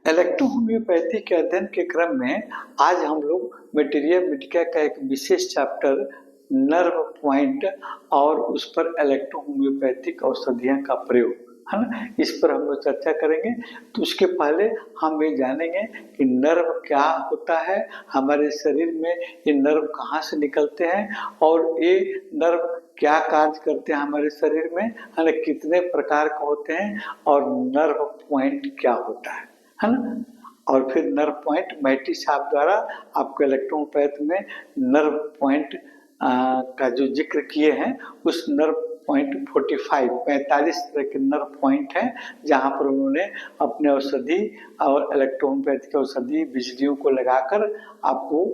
Electrohomoeopathy के अध्ययन के क्रम में आज हम लोग मटेरिया मेडिका का एक विशेष चैप्टर नर्व पॉइंट और उस पर इलेक्ट्रोहोम्योपैथिक औषधियों का प्रयोग है ना, इस पर हम लोग चर्चा करेंगे। तो उसके पहले हम ये जानेंगे कि नर्व क्या होता है, हमारे शरीर में ये नर्व कहाँ से निकलते हैं और ये नर्व क्या कार्य करते हैं हमारे शरीर में, है ना, कितने प्रकार के होते हैं और नर्व पॉइंट क्या होता है ना। और फिर नर्व पॉइंट मैटी साहब द्वारा आपको इलेक्ट्रोपैथ में नर्व पॉइंट का जो जिक्र किए हैं, उस नर्व पॉइंट 45 तरह के नर्व पॉइंट हैं जहां पर उन्होंने अपने औषधि और इलेक्ट्रोपैथ की औषधि बिजलियों को लगाकर आपको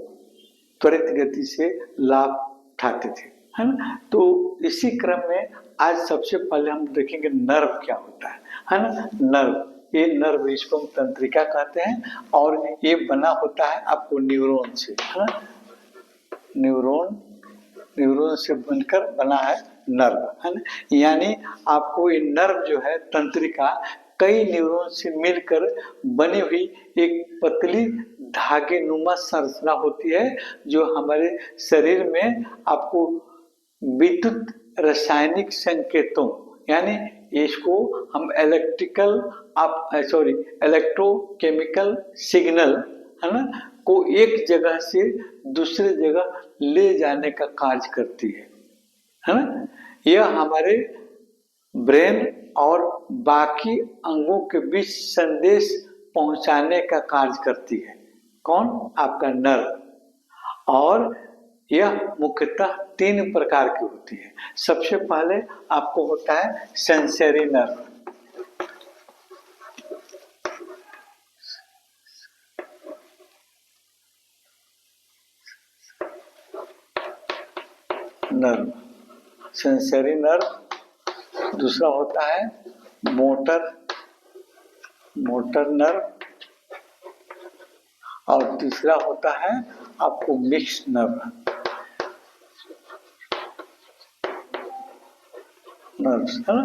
त्वरित गति से लाभ उठाते थे, है ना। तो इसी क्रम में आज सबसे पहले हम देखेंगे नर्व क्या होता है ना। नर्व, ये नर्व इसको हम तंत्रिका कहते हैं और ये बना होता है आपको न्यूरॉन से, है ना। न्यूरॉन से बनकर बना है नर्व, है ना। यानी आपको ये नर्व जो है तंत्रिका कई न्यूरॉन से मिलकर बनी हुई एक पतली धागे नुमा संरचना होती है जो हमारे शरीर में आपको विद्युत रासायनिक संकेतों, यानी इसको हम इलेक्ट्रोकेमिकल सिग्नल, है ना, को एक जगह से दूसरे जगह ले जाने का कार्य करती है ना। यह हमारे ब्रेन और बाकी अंगों के बीच संदेश पहुंचाने का कार्य करती है। कौन? आपका नर्व। और यह मुख्यतः 3 प्रकार की होती है। सबसे पहले आपको होता है सेंसरी नर्व। Sensory nerve. दूसरा होता है मोटर नर्व और तीसरा होता है आपको मिक्स नर्व। है ना।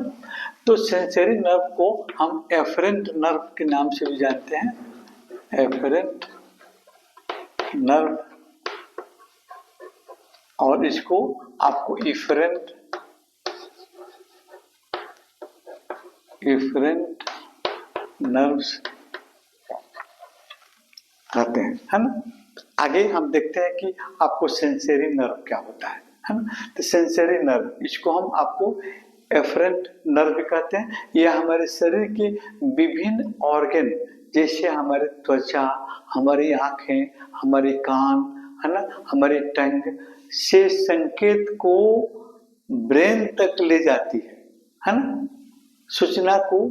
तो सेंसरी नर्व को हम एफरेंट नर्व के नाम से भी जानते हैं। एफरेंट नर्व, और इसको आपको इफरेंट नर्व्स कहते हैं, है ना। आगे हम देखते हैं कि आपको सेंसरी नर्व क्या होता है ना। तो सेंसरी नर्व, इसको हम आपको एफरेंट नर्व कहते हैं। यह हमारे शरीर के विभिन्न ऑर्गन जैसे हमारे त्वचा, हमारी आंखें, हमारे कान, है ना, हमारी टंग से संकेत को ब्रेन तक ले जाती है ना। सूचना को,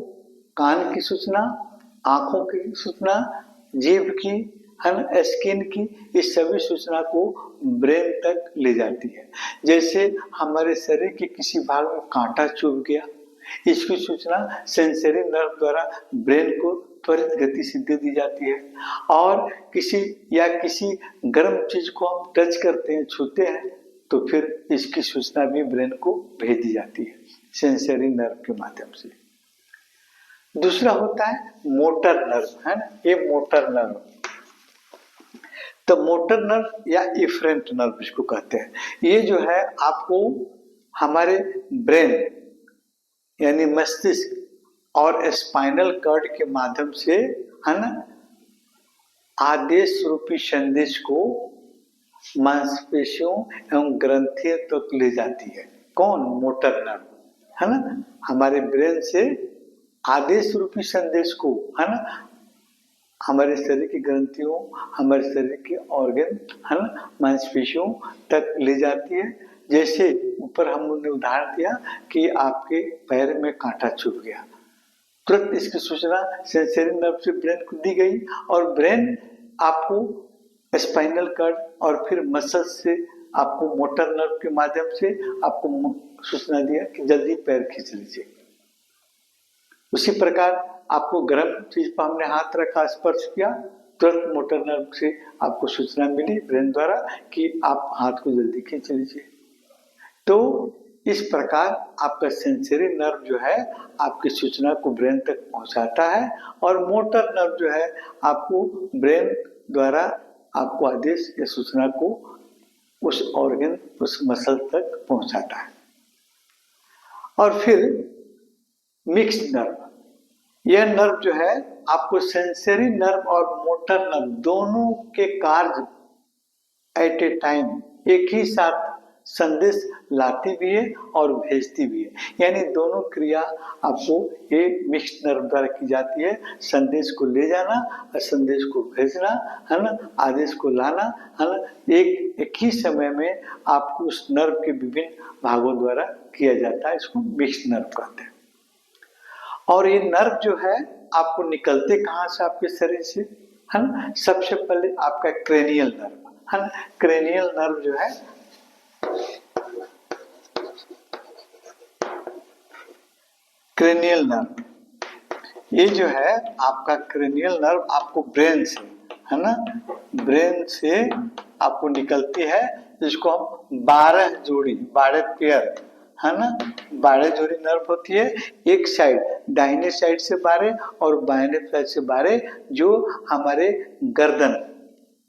कान की सूचना, आंखों की सूचना, जीभ की, है ना, स्किन की, इस सभी सूचना को ब्रेन तक ले जाती है। जैसे हमारे शरीर के किसी भाग में कांटा चुभ गया, इसकी सूचना सेंसरी नर्व द्वारा ब्रेन को त्वरित गति से दे दी जाती है। और किसी गर्म चीज को हम टच करते हैं, छूते हैं, तो फिर इसकी सूचना भी ब्रेन को भेज दी जाती है सेंसरी नर्व के माध्यम से। दूसरा होता है मोटर नर्व, है ना। ये मोटर नर्व, तो मोटर नर्व या इफरेंट नर्व इसको कहते हैं। ये जो है आपको हमारे ब्रेन यानी मस्तिष्क और स्पाइनल कॉर्ड के माध्यम से, है ना, आदेश रूपी संदेश को मांसपेशियों एवं ग्रंथियों तक ले जाती है। कौन? मोटर नर्व, है ना। हमारे ब्रेन से आदेश रूपी संदेश को, है ना, हमारे शरीर की ग्रंथियों, हमारे शरीर के ऑर्गन, है ना, मांसपेशियों तक ले जाती है। जैसे ऊपर हमने उदाहरण दिया कि आपके पैर में कांटा चुभ गया, तुरंत इसकी सूचना सेंसरी नर्व से ब्रेन को दी गई और ब्रेन आपको स्पाइनल कॉर्ड और फिर मसल से आपको मोटर नर्व के माध्यम से आपको सूचना दिया कि जल्दी पैर खींच लीजिए। उसी प्रकार आपको गर्म चीज पर हमने हाथ रखा, स्पर्श किया, तुरंत मोटर नर्व से आपको सूचना मिली ब्रेन द्वारा कि आप हाथ को जल्दी खींच लीजिए। तो इस प्रकार आपका सेंसरी नर्व जो है आपकी सूचना को ब्रेन तक पहुंचाता है और मोटर नर्व जो है आपको ब्रेन द्वारा आपको आदेश या सूचना को उस ऑर्गन उस मसल तक पहुंचाता है। और फिर मिक्स्ड नर्व, यह नर्व जो है आपको सेंसरी नर्व और मोटर नर्व दोनों के कार्य एट ए टाइम एक ही साथ संदेश लाती भी है और भेजती भी है, यानी दोनों क्रिया आपको एक मिक्स्ड नर्व द्वारा की जाती है। संदेश को ले जाना और संदेश को भेजना, है ना, आदेश को लाना, है ना, एक ही समय में आपको उस नर्व के विभिन्न भागों द्वारा किया जाता है। इसको मिक्स्ड नर्व कहते हैं। और ये नर्व जो है आपको निकलते कहाँ से आपके शरीर से, है ना, सबसे पहले आपका क्रेनियल नर्व, है ना, क्रेनियल नर्व जो है क्रेनियल नर्व, ये जो है आपका क्रेनियल नर्व आपको ब्रेन से, है ना, ब्रेन से आपको निकलती है, जिसको हम 12 जोड़ी 12 पेयर, है ना, 12 जोड़ी नर्व होती है। एक साइड दाहिने साइड से 12 और बाएं साइड से 12 जो हमारे गर्दन,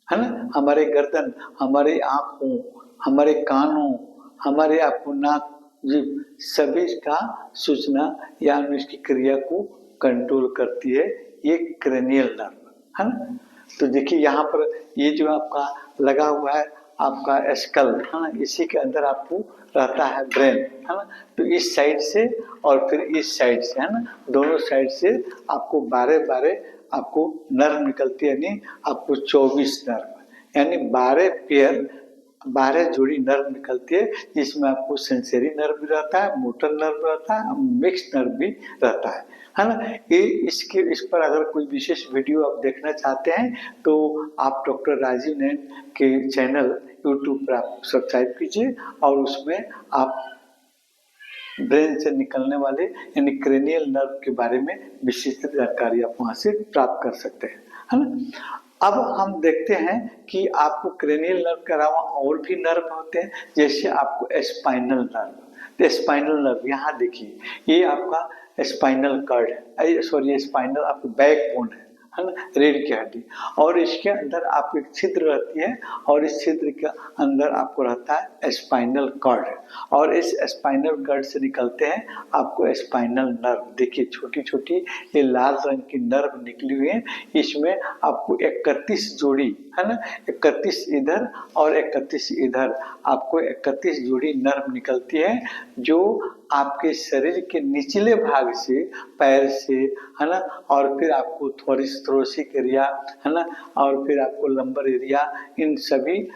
है ना, हमारे गर्दन, हमारे आंखों, हमारे कानों, हमारे आपको नाक, जीभ, सभी का सूचना या उसकी क्रिया को कंट्रोल करती है ये क्रेनियल नर्व, है ना। तो देखिए यहाँ पर ये जो आपका लगा हुआ है आपका स्कल, है ना, इसी के अंदर आपको रहता है ब्रेन, है ना। तो इस साइड से और फिर इस साइड से, है ना, दोनों साइड से आपको 12 आपको नर्व निकलती है, यानी आपको 24 नर्व, यानी 12 पेयर 12 जोड़ी नर्व निकलती है, जिसमें आपको सेंसरी नर्व भी रहता है, मोटर नर्व रहता है, मिक्स्ड नर्व भी रहता है ना। ये इस पर अगर कोई विशेष वीडियो आप देखना चाहते हैं तो आप डॉक्टर राजीव नैन के चैनल यूट्यूब पर आप सब्सक्राइब कीजिए और उसमें आप ब्रेन से निकलने वाले यानी क्रेनियल नर्व के बारे में विशिष्ट जानकारी आप वहां से प्राप्त कर सकते हैं, है ना। अब हम देखते हैं कि आपको क्रेनियल नर्व के अलावा और भी नर्व होते हैं, जैसे आपको स्पाइनल नर्व। स्पाइनल नर्व यहाँ देखिए, ये आपका स्पाइनल कार्ड है, सॉरी स्पाइनल आपको बैकबोन है ना, रीढ़ की हड्डी, और इसके अंदर आपको एक छिद्र रहती है और इस छिद्र के अंदर आपको रहता है स्पाइनल कॉर्ड, और इस स्पाइनल कॉर्ड से निकलते हैं आपको स्पाइनल नर्व। देखिए छोटी छोटी ये लाल रंग की नर्व निकली हुई है, इसमें आपको 31 जोड़ी, है ना, 31 इधर और 31 इधर, आपको 31 जोड़ी नर्व निकलती है जो आपके शरीर के निचले भाग से, पैर से, है ना, और फिर आपको थोरेसिक एरिया, है ना, और फिर आपको लंबर एरिया, इन सभी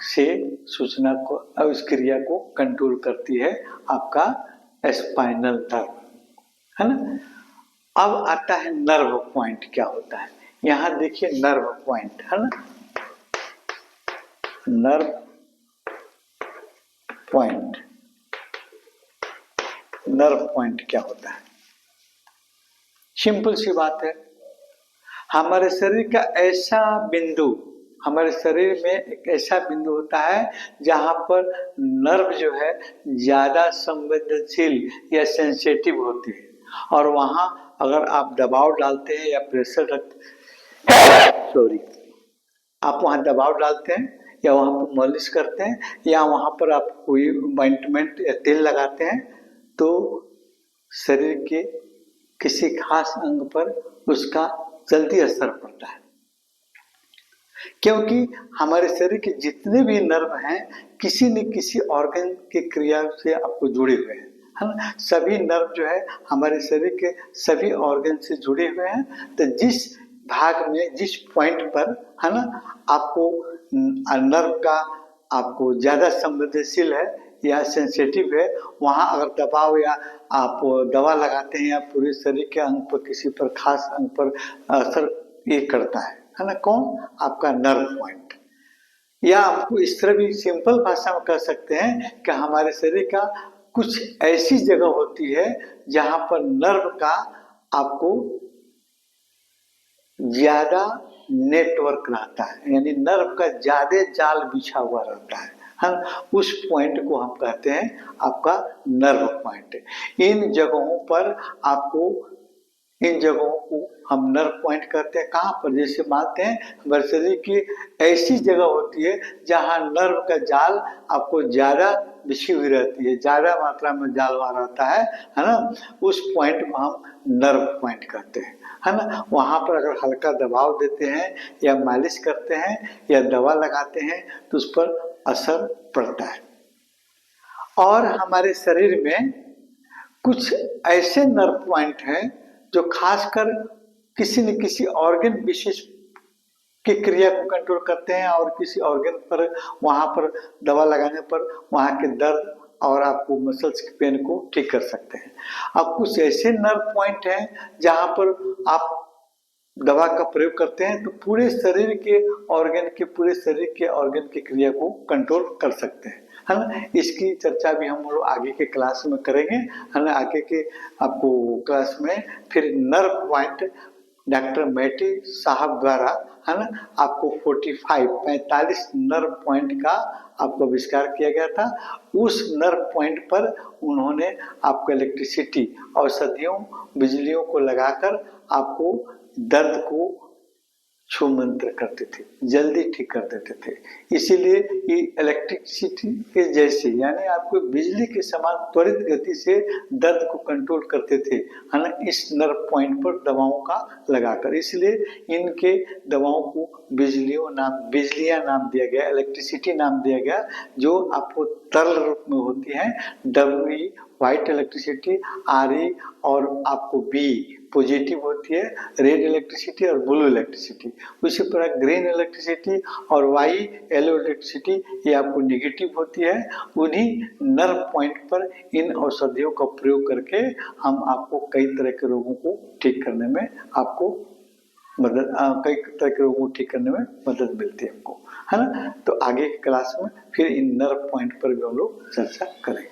से सूचना को उस क्रिया को कंट्रोल करती है आपका स्पाइनल नर्व, है ना। अब आता है नर्व पॉइंट क्या होता है। यहाँ देखिए नर्व पॉइंट, है ना, नर्व पॉइंट, नर्व पॉइंट क्या होता है। सिंपल सी बात है, हमारे शरीर का ऐसा बिंदु, हमारे शरीर में एक ऐसा बिंदु होता है जहां पर नर्व जो है ज्यादा संवेदनशील या सेंसिटिव होती है, और वहां अगर आप दबाव डालते हैं या प्रेशर रखते सॉरी आप वहां दबाव डालते हैं या वहां पर मालिश करते हैं या वहां पर आप कोई ऑइंटमेंट या तेल लगाते हैं तो शरीर के किसी खास अंग पर उसका जल्दी असर पड़ता है, क्योंकि हमारे शरीर के जितने भी नर्व हैं किसी न किसी ऑर्गन की क्रिया से आपको जुड़े हुए हैं, है ना। सभी नर्व जो है हमारे शरीर के सभी ऑर्गन से जुड़े हुए हैं। तो जिस भाग में जिस पॉइंट पर, है ना, आपको नर्व का आपको ज्यादा संवेदनशील है या सेंसिटिव है, वहां अगर दबाव या आप दवा लगाते हैं या पूरे शरीर के अंग पर किसी पर खास अंग पर असर ये करता है ना, कौन, आपका नर्व पॉइंट। या आपको इस तरह भी सिंपल भाषा में कह सकते हैं कि हमारे शरीर का कुछ ऐसी जगह होती है जहां पर नर्व का आपको ज्यादा नेटवर्क रहता है, यानी नर्व का ज्यादा जाल बिछा हुआ रहता है है ना, उस पॉइंट को हम कहते हैं आपका नर्व पॉइंट। इन जगहों पर आपको, इन जगहों को हम नर्व पॉइंट कहते हैं। कहाँ पर? जैसे मानते हैं हमारे शरीर की ऐसी जगह होती है जहाँ नर्व का जाल आपको ज्यादा बिछी हुई रहती है, ज्यादा मात्रा में जाल वहाँ रहता है ना, उस पॉइंट को हम नर्व पॉइंट कहते हैं, है ना। वहाँ पर अगर हल्का दबाव देते हैं या मालिश करते हैं या दवा लगाते हैं तो उस पर असर पड़ता है। और हमारे शरीर में कुछ ऐसे नर्व पॉइंट हैं जो खासकर किसी न किसी ऑर्गन विशेष की क्रिया को कंट्रोल करते हैं और किसी ऑर्गन पर, वहां पर दवा लगाने पर वहां के दर्द और आपको मसल्स के पेन को ठीक कर सकते हैं। अब कुछ ऐसे नर्व पॉइंट हैं जहां पर आप दवा का प्रयोग करते हैं तो पूरे शरीर के ऑर्गन की क्रिया को कंट्रोल कर सकते हैं, है ना। इसकी चर्चा भी हम लोग आगे के क्लास में करेंगे, है ना। आगे के आपको क्लास में फिर नर्व पॉइंट डॉक्टर मेहती साहब द्वारा, है ना, आपको 45 नर्व पॉइंट का आपको आविष्कार किया गया था। उस नर्व पॉइंट पर उन्होंने आपको इलेक्ट्रिसिटी, औषधियों, बिजलियों को लगाकर आपको दर्द को छू मंत्र करते थे, जल्दी ठीक कर देते थे। इसीलिए ये इलेक्ट्रिसिटी के जैसे, यानी आपको बिजली के समान त्वरित गति से दर्द को कंट्रोल करते थे, है ना, इस नर्व पॉइंट पर दवाओं का लगाकर। इसलिए इनके दवाओं को बिजलियां नाम दिया गया, इलेक्ट्रिसिटी नाम दिया गया, जो आपको तरल रूप में होती है। डब्ल्यू व्हाइट इलेक्ट्रिसिटी, RE और आपको B पॉजिटिव होती है, रेड इलेक्ट्रिसिटी और ब्लू इलेक्ट्रिसिटी। उसी प्रकार ग्रीन इलेक्ट्रिसिटी और Y येलो इलेक्ट्रिसिटी ये आपको नेगेटिव होती है। उन्हीं नर्व पॉइंट पर इन औषधियों का प्रयोग करके हम आपको कई तरह के रोगों को ठीक करने में आपको मदद, कई तरह के रोगों को ठीक करने में मदद मिलती है हमको, है ना। तो आगे की क्लास में फिर इन नर्व पॉइंट पर भी हम लोग चर्चा करेंगे।